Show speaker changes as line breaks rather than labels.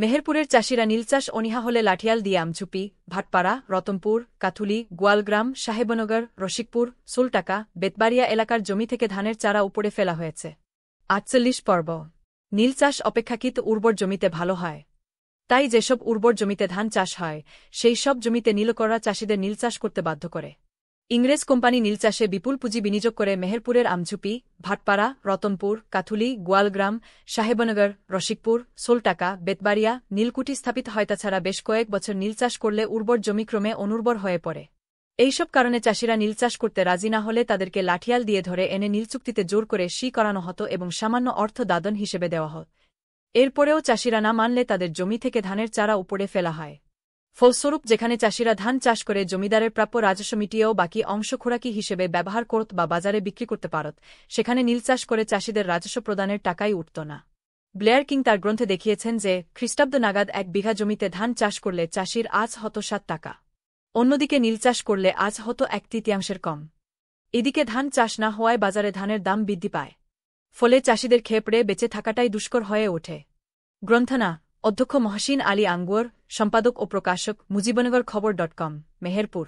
মেহেরপুরের চাষিরা নীলচাষ অনীহা হলে লাঠিয়াল দিয়ে আমঝুপি, ভাটপাড়া, রতনপুর, কাথুলি, গোয়ালগ্রাম, সাহেবনগর, রসিকপুর, সুলটাকা, বেতবাড়িয়া এলাকার জমি থেকে ধানের চারা উপড়ে ফেলা হয়েছে। ৪৮ পর্ব। নীলচাষ অপেক্ষাকৃত উর্বর জমিতে ভালো হয়। তাই যেসব উর্বর জমিতে ধান চাষ হয়, সেই সব জমিতে নীলকররা চাষিদের নীলচাষ করতে বাধ্য করে। ইংরেজ কোম্পানি নীলচাষে বিপুল পুঁজি বিনিয়োগ করে মেহেরপুরের আমঝুপি, ভাটপাড়া, রতনপুর, কাথুলি, গোয়ালগ্রাম, সাহেবনগর, রসিকপুর, সোলটাকা, বেতবাড়িয়া, নীলকুঠি স্থাপিত হয়। তাছাড়া বেশ কয়েক বছর নীলচাষ করলে উর্বর জমি ক্রমে অনুর্বর হয়ে পড়ে। এইসব কারণে চাষিরা নীলচাষ করতে রাজি না হলে তাদেরকে লাঠিয়াল দিয়ে ধরে এনে নীলচুক্তিতে জোর করে করানো হতো এবং সামান্য অর্থ দাদন হিসেবে দেওয়া হতো। এরপরেও চাষিরা না মানলে তাদের জমি থেকে ধানের চারা উপড়ে ফেলা হয়। ফলস্বরূপ যেখানে চাষিরা ধান চাষ করে জমিদারের প্রাপ্য রাজস্ব মিটিয়েও বাকি অংশ খোরাকি হিসেবে ব্যবহার করত বা বাজারে বিক্রি করতে পারত, সেখানে নীলচাষ করে চাষিদের রাজস্ব প্রদানের টাকাই উঠত না। ব্লেয়ার কিং তার গ্রন্থে দেখিয়েছেন যে খ্রিস্টাব্দ নাগাদ ১ বিঘা জমিতে ধান চাষ করলে চাষির আজ হতো ৭ টাকা। অন্যদিকে নীলচাষ করলে আজ হতো ১/৩ কম। এদিকে ধান চাষ না হওয়ায় বাজারে ধানের দাম বৃদ্ধি পায়। ফলে চাষিদের খেয়ে পড়ে বেঁচে থাকাটাই দুষ্কর হয়ে ওঠে। গ্রন্থনা অধ্যক্ষ মহসিন আলী আঙ্গুর, সম্পাদক ও প্রকাশক মুজিবনগর খবর.com, মেহেরপুর।